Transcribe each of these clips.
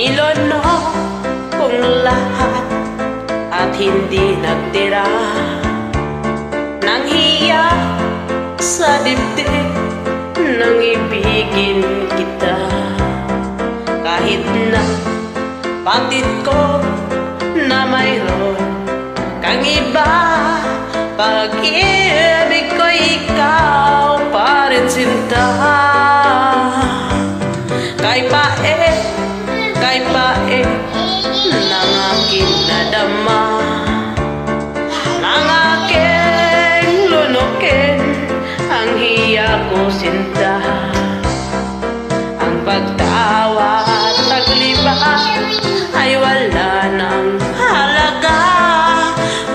Nilono kong lahat at hindi nagtira ng hiya sa dibdib nang ibigin kita. Kahit na patid ko na mayroon kang iba, pag-ibig ko ikaw pa rin sinta. Kay pae ng aking nadama, ng aking lunukin ang hiya ko sinta. Ang pagtawa at paglibang ay wala ng halaga,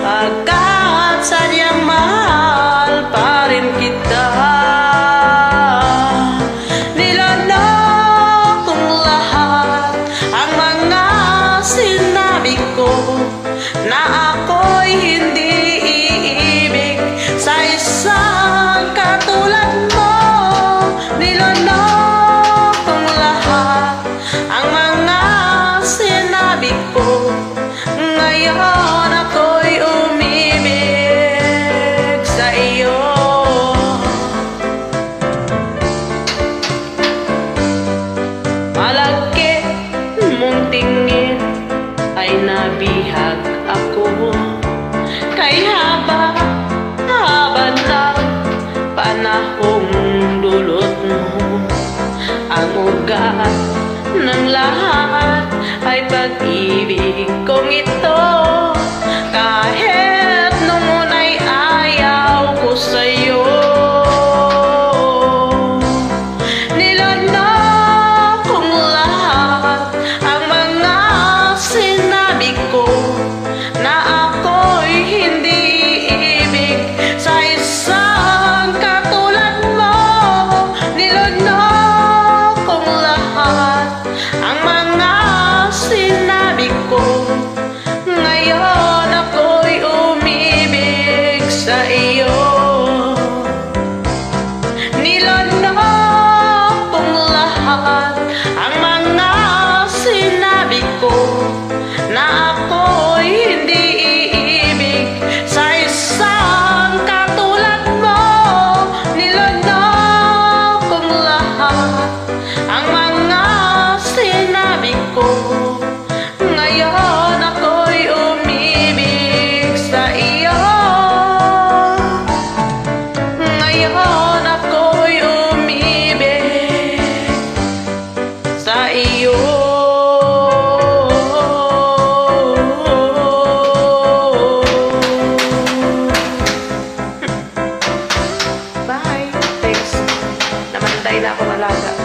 pagkat sadyang mahal pa rin kita. Nilono kong lahat ang mga sinabi ko na ako'y hindi iibig sa isang katulad mo. Nilono kong lahat ang mga sinabi ko, ngayon ako'y umibig sa iyo. Malaki mong tingin ay nabihag ako, kay haba ng panahong dulot mo. Ang ugat ng lahat ay pag-ibig kong ito, kahit nung una'y ayaw ko sa'yo. Nilono kong lahat ang mga sinabi ko na ako'y hindi iibig sa isang katulad mo. Nilono kong lahat ang mga sinabi ko, ngayon ako'y umibig sa iyo. Nilono kong lahat ang mga sinabi ko na ako'y hindi iibig sa isang katulad mo. Nilono kong lahat ang mga sinabi ko, ngayon ako'y umibig sa iyo. Ngayon ako'y umibig sa iyo. Bye. Thanks. Namantay na ako malaga.